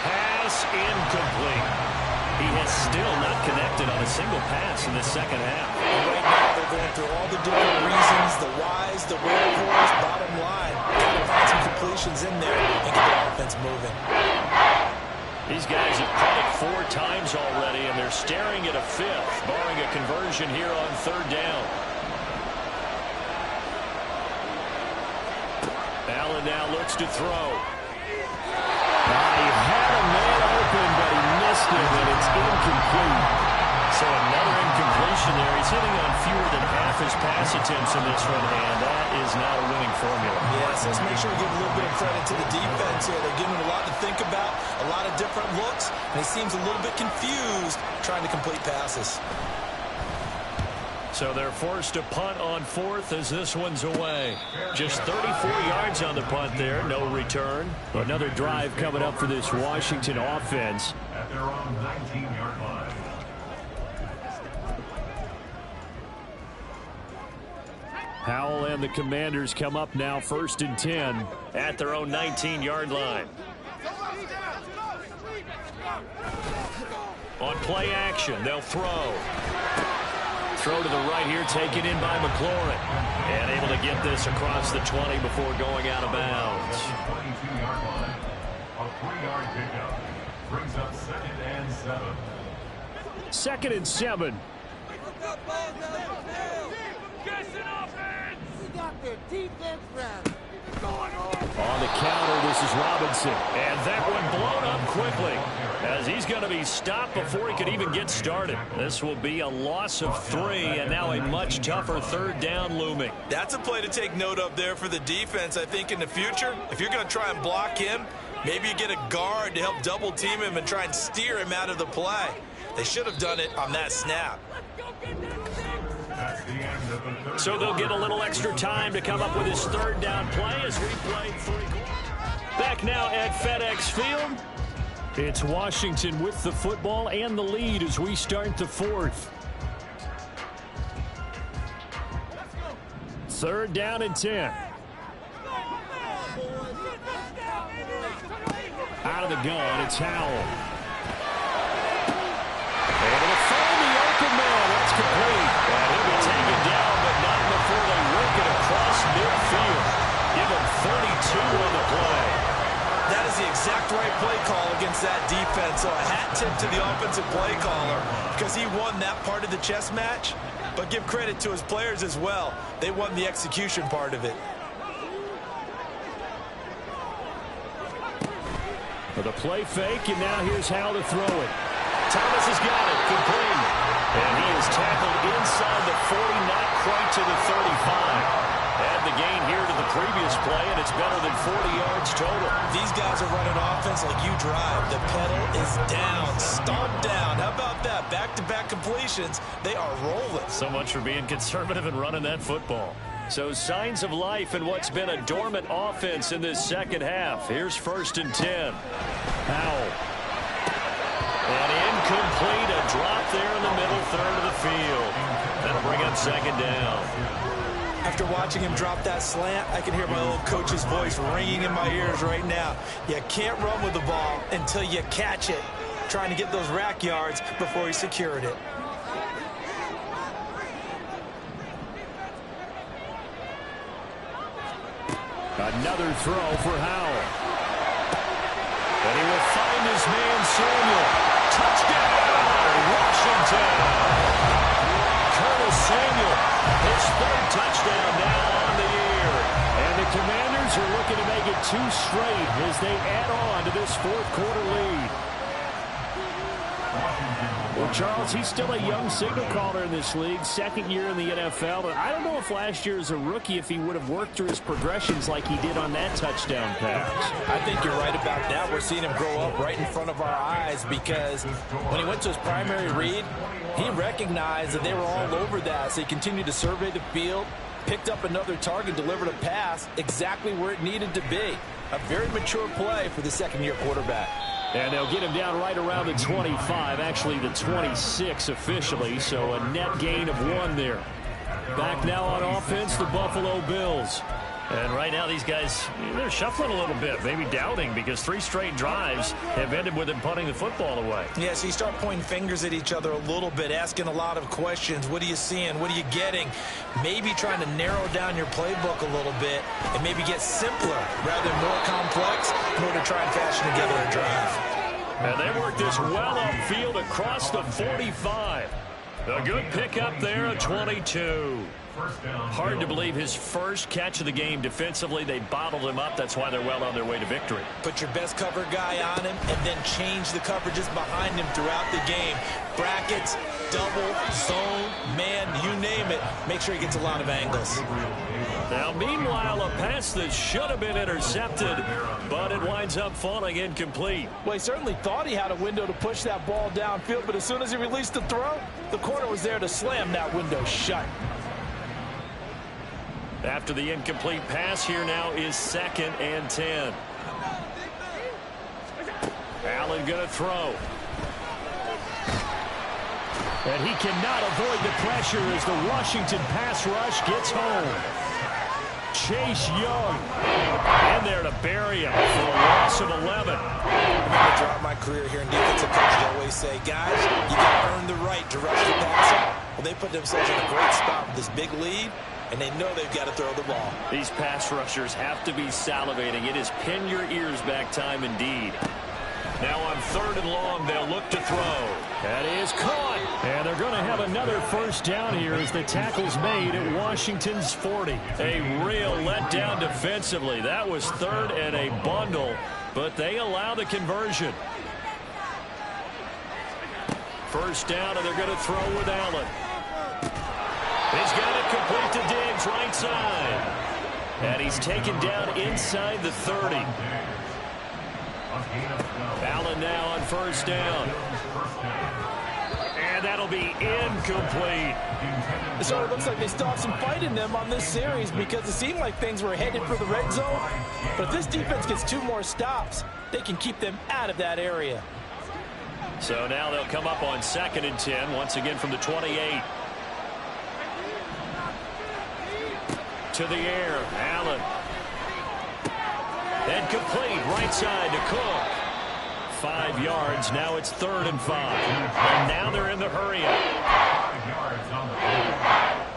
Pass incomplete. He has still not connected on a single pass in the 2nd half. And right now they're going through all the different reasons, the whys, the wherefores, bottom line. Got to find some completions in there and get the offense moving. These guys have punted 4 times already, and they're staring at a 5th, barring a conversion here on 3rd down. Allen now looks to throw. He had a man open, but he missed it, and it's incomplete. So another incompletion there. He's hitting on fewer than half his pass attempts in this one, and that is not a winning formula. Yes, let's make sure we give a little bit of credit to the defense here. They're giving him a lot to think about, a lot of different looks, and he seems a little bit confused trying to complete passes. So they're forced to punt on 4th as this one's away. Just 34 yards on the punt there, no return. Another drive coming up for this Washington offense. At their own 19-yard line. Howell and the Commanders come up now 1st and 10 at their own 19-yard line. On play action, they'll throw. Throw to the right here, taken in by McLaurin. And able to get this across the 20 before going out of bounds. 22-yard line. A 3-yard pickup brings up 2nd and 7. 2nd and 7. On the counter, this is Robinson. And that one blown up quickly as he's going to be stopped before he could even get started. This will be a loss of 3, and now a much tougher 3rd down looming. That's a play to take note of there for the defense. I think in the future, if you're going to try and block him, maybe you get a guard to help double team him and try and steer him out of the play. They should have done it on that snap. That's the end of the third. So they'll get a little extra time to come up with his third down play as we play 3 quarters. Back now at FedEx Field. It's Washington with the football and the lead as we start the 4th. 3rd down and 10. Out of the gun, it's Howell. Able to find the open man. That's complete. And he'll be taken down, but not before they work it across midfield. Give him 32 on the play. That is the exact right play call against that defense. So a hat tip to the offensive play caller because he won that part of the chess match. But give credit to his players as well. They won the execution part of it. For the play fake, and now here's how to throw it. Thomas has got it, complete. And he is tackled inside the 40, not quite to the 35. Add the gain here to the previous play, and it's better than 40 yards total. These guys are running offense like you drive. The pedal is down, stomped down. How about that? Back-to-back completions. They are rolling. So much for being conservative and running that football. So signs of life in what's been a dormant offense in this second half. Here's 1st and 10. Howell. And incomplete. A drop there in the middle third of the field. That'll bring up 2nd down. After watching him drop that slant, I can hear my old coach's voice ringing in my ears right now. You can't run with the ball until you catch it. Trying to get those rack yards before he secured it. Another throw for Howell. And he will find his man Samuel. Touchdown, Washington. Curtis Samuel, his 3rd touchdown now on the year. And the Commanders are looking to make it 2 straight as they add on to this 4th quarter lead. Well, Charles, he's still a young signal caller in this league, 2nd year in the NFL. But I don't know if last year as a rookie, if he would have worked through his progressions like he did on that touchdown pass. I think you're right about that. We're seeing him grow up right in front of our eyes because when he went to his primary read, he recognized that they were all over that. So he continued to survey the field, picked up another target, delivered a pass exactly where it needed to be. A very mature play for the 2nd-year quarterback. And they'll get him down right around the 25, actually the 26 officially, so a net gain of 1 there. Back now on offense, the Buffalo Bills. And right now these guys, they're shuffling a little bit, maybe doubting, because 3 straight drives have ended with them punting the football away. Yeah, so you start pointing fingers at each other a little bit, asking a lot of questions. What are you seeing? What are you getting? Maybe trying to narrow down your playbook a little bit and maybe get simpler rather than more complex in order to try and fashion together a drive. And they work this well upfield across the 45. A good pickup there at 22. Hard to believe his first catch of the game defensively. They bottled him up. That's why they're well on their way to victory. Put your best cover guy on him and then change the coverages behind him throughout the game. Brackets, double, zone, man, you name it. Make sure he gets a lot of angles. Now, meanwhile, a pass that should have been intercepted, but it winds up falling incomplete. Well, he certainly thought he had a window to push that ball downfield, but as soon as he released the throw, the corner was there to slam that window shut. After the incomplete pass, here now is 2nd and 10. Allen going to throw. And he cannot avoid the pressure as the Washington pass rush gets home. Chase Young in there to bury him for a loss of 11. I throughout my career here in defensive coaches always say, guys, you got to earn the right to rush the passer. Well, they put themselves in a great spot with this big lead, and they know they've got to throw the ball. These pass rushers have to be salivating. It is pin your ears back time indeed. Now on 3rd and long, they'll look to throw. That is caught. And they're going to have another first down here as the tackle's made at Washington's 40. A real letdown defensively. That was 3rd and a bundle, but they allow the conversion. First down, and they're going to throw with Allen. He's got it complete to Diggs, right side. And he's taken down inside the 30. Allen now on first down. And And that'll be incomplete. It sort of looks like they still have some fight in them on this series because it seemed like things were headed for the red zone. But if this defense gets 2 more stops, they can keep them out of that area. So now they'll come up on 2nd and 10, once again from the 28. To the air, Allen. And complete, right side to Cook. 5 yards, now it's 3rd and 5. And now they're in the hurry up. 5 yards on the play.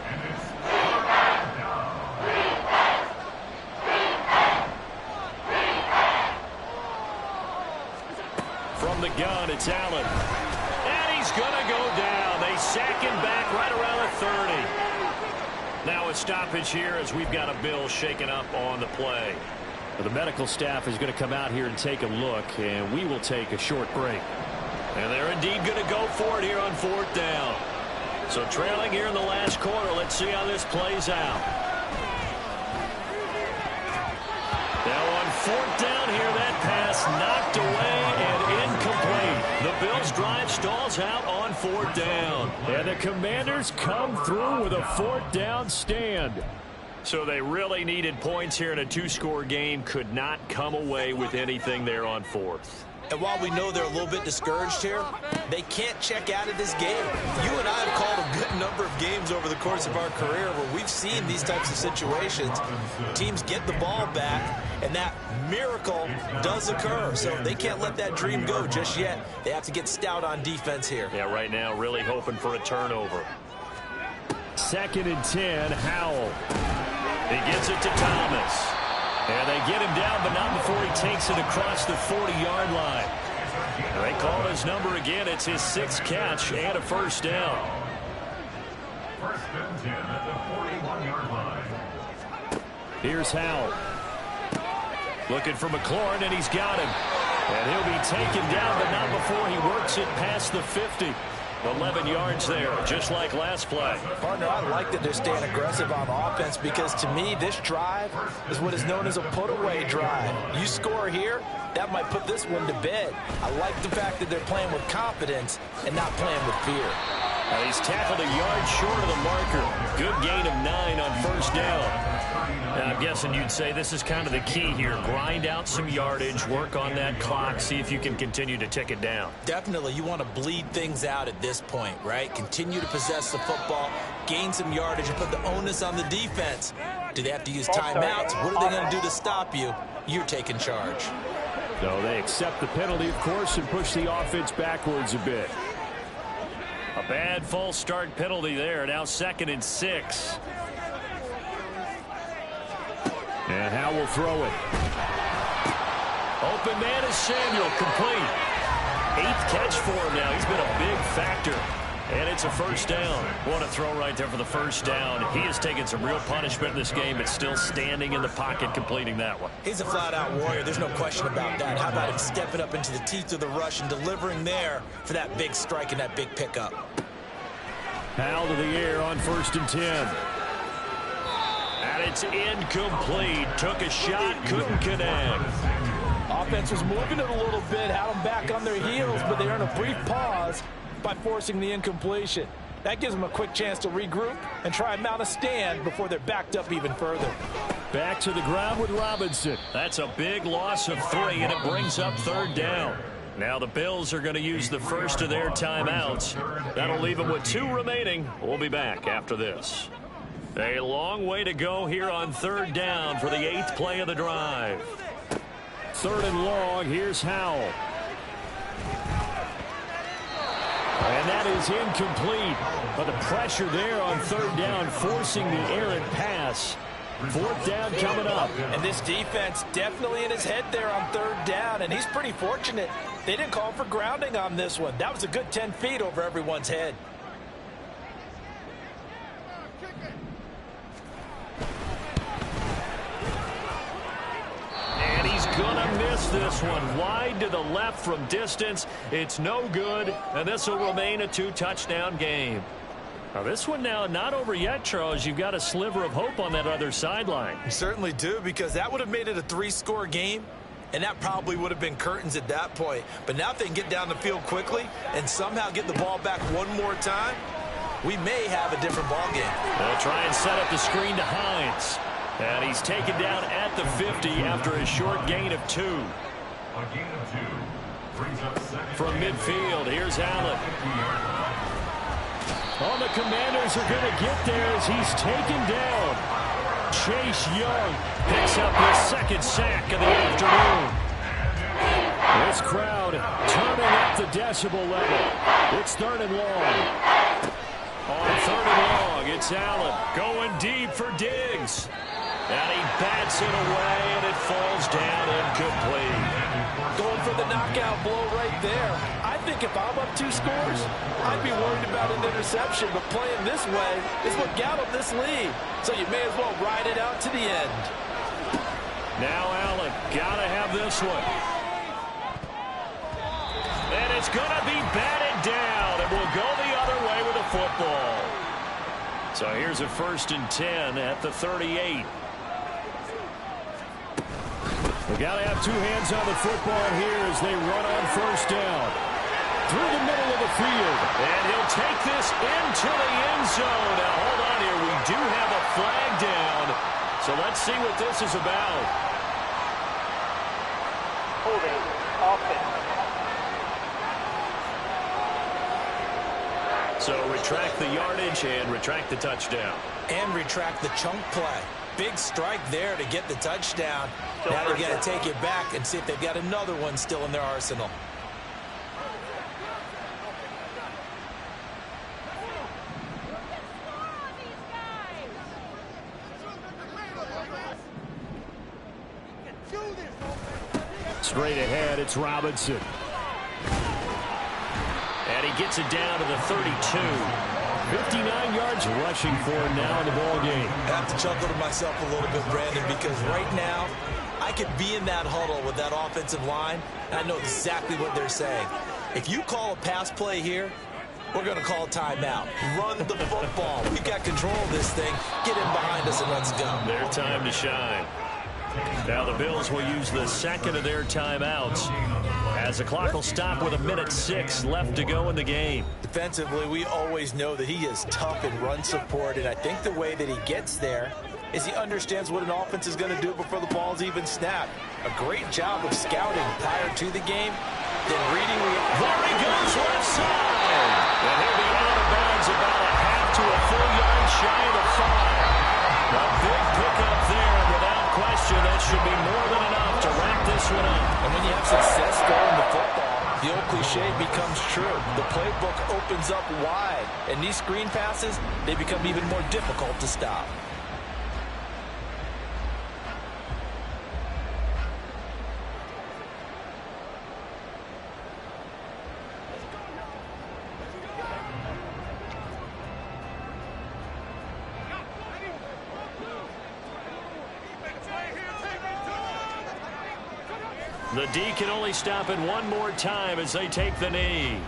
And it's 3rd down. From the gun, it's Allen. And he's going to go down. They sack him back right around the 30. Now a stoppage here as we've got a Bill shaken up on the play. The medical staff is going to come out here and take a look, and we will take a short break. And they're indeed going to go for it here on 4th down. So trailing here in the last quarter, let's see how this plays out. Now on 4th down here, that pass knocked away and incomplete. The Bills' drive stalls out on 4th down. And the Commanders come through with a 4th down stand. So they really needed points here in a 2-score game. Could not come away with anything there on 4th. And while we know they're a little bit discouraged here, they can't check out of this game. You and I have called a good number of games over the course of our career where we've seen these types of situations. Teams get the ball back, and that miracle does occur. So they can't let that dream go just yet. They have to get stout on defense here. Yeah, right now really hoping for a turnover. 2nd and 10, Howell. He gets it to Thomas. And they get him down, but not before he takes it across the 40-yard line. And they call his number again. It's his 6th catch and a 1st down. 1st and 10 at the 41-yard line. Here's Howell. Looking for McLaurin, and he's got him. And he'll be taken down, but not before he works it past the 50. 11 yards there, just like last play. Partner, I like that they're staying aggressive on offense because to me, this drive is what is known as a put-away drive. You score here, that might put this one to bed. I like the fact that they're playing with confidence and not playing with fear. Now he's tackled a yard short of the marker. Good gain of 9 on 1st down. Now I'm guessing you'd say this is kind of the key here. Grind out some yardage, work on that clock, see if you can continue to tick it down. Definitely, you want to bleed things out at this point, right? Continue to possess the football, gain some yardage, and put the onus on the defense. Do they have to use timeouts? What are they going to do to stop you? You're taking charge. No, they accept the penalty, of course, and push the offense backwards a bit. A bad false start penalty there. Now 2nd and 6. And Howell will throw it. Open man is Samuel, complete. 8th catch for him now. He's been a big factor. And it's a 1st down. What a throw right there for the 1st down. He has taken some real punishment in this game, but still standing in the pocket, completing that one. He's a flat-out warrior. There's no question about that. How about him stepping up into the teeth of the rush and delivering there for that big strike and that big pickup? Howell to the air on 1st and 10. And it's incomplete. Took a shot, couldn't connect. Offense was moving it a little bit, had them back on their heels, but they earned a brief pause by forcing the incompletion. That gives them a quick chance to regroup and try and mount a stand before they're backed up even further. Back to the ground with Robinson. That's a big loss of 3, and it brings up 3rd down. Now the Bills are going to use the first of their timeouts. That'll leave them with 2 remaining. We'll be back after this. A long way to go here on 3rd down for the 8th play of the drive. 3rd and long. Here's Howell. And that is incomplete. But the pressure there on 3rd down, forcing the errant pass. 4th down coming up. And this defense definitely in his head there on 3rd down. And he's pretty fortunate they didn't call for grounding on this one. That was a good 10 feet over everyone's head. And he's gonna miss this one. Wide to the left from distance. It's no good, and this will remain a 2-touchdown game. Now this one now not over yet, Charles. You've got a sliver of hope on that other sideline. You certainly do, because that would have made it a 3-score game. and that probably would have been curtains at that point. But now if they can get down the field quickly and somehow get the ball back one more time, we may have a different ball game. They'll try and set up the screen to Hines. And he's taken down at the 50 after a short gain of 2. A gain of 2 brings up second. From midfield, here's Allen. Oh, the Commanders are going to get there as he's taken down. Chase Young picks up his second sack of the afternoon. This crowd turning up the decibel level. It's 3rd and long. On 3rd and long, it's Allen going deep for Diggs. And he bats it away, and it falls down incomplete. Going for the knockout blow right there. I think if I'm up 2 scores, I'd be worried about an interception, but playing this way is what got him this lead. So you may as well ride it out to the end. Now Allen, gotta have this one. And it's gonna be batted down, and we'll go the other way with the football. So here's a 1st and 10 at the 38. They got to have 2 hands on the football here as they run on 1st down. Through the middle of the field. And he'll take this into the end zone. Now, hold on here. We do have a flag down. So let's see what this is about. Holding offense. So retract the yardage and retract the touchdown. And retract the chunk play. Big strike there to get the touchdown. Now they got to take it back and see if they've got another one still in their arsenal. Straight ahead, it's Robinson. And he gets it down to the 32. 59 yards rushing for him now in the ball game. I have to chuckle to myself a little bit, Brandon, because right now I could be in that huddle with that offensive line, and I know exactly what they're saying. If you call a pass play here, we're going to call a timeout. Run the football. We've got control of this thing. Get in behind us and let's go. Their time to shine. Now the Bills will use the second of their timeouts as the clock will stop with 1:06 left to go in the game. Defensively, we always know that he is tough in run support, and I think the way that he gets there is he understands what an offense is going to do before the ball's even snapped. A great job of scouting prior to the game, then reading. There he goes left side. And he'll be out of bounds about a half to a full yard shy of the 5. A big pickup there, and without question, that should be more than enough to wrap this one up. And when you have success throwing the football, the old cliche becomes true. The playbook opens up wide, and these screen passes, they become even more difficult to stop. The D can only stop it one more time as they take the knee.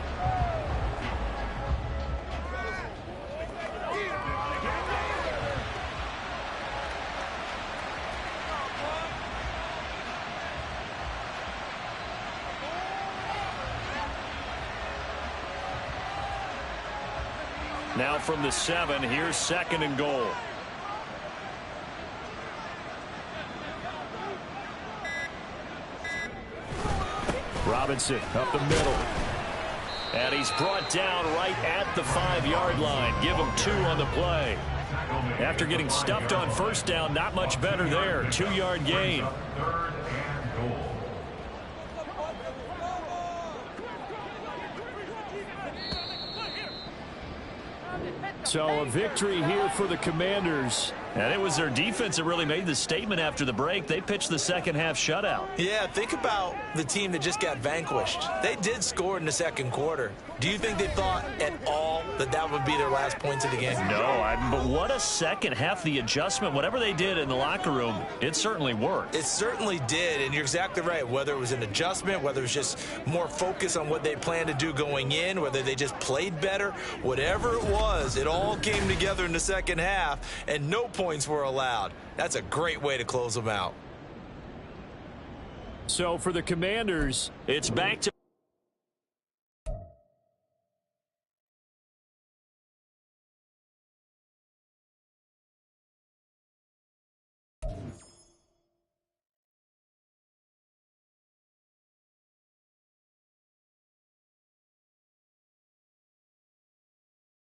Now from the 7, here's 2nd and goal. Robinson up the middle. And he's brought down right at the 5-yard line. Give him 2 on the play. After getting stuffed on 1st down, not much better there. 2-yard gain. 3rd and goal. So a victory here for the Commanders. And it was their defense that really made the statement after the break. They pitched the second half shutout. Yeah, think about the team that just got vanquished. They did score in the 2nd quarter. Do you think they thought at all that that would be their last points of the game? No, but what a second half. The adjustment, whatever they did in the locker room, it certainly worked. It certainly did, and you're exactly right. Whether it was an adjustment, whether it was just more focus on what they planned to do going in, whether they just played better, whatever it was, it all came together in the second half, and no points were allowed. That's a great way to close them out. So for the Commanders, it's back to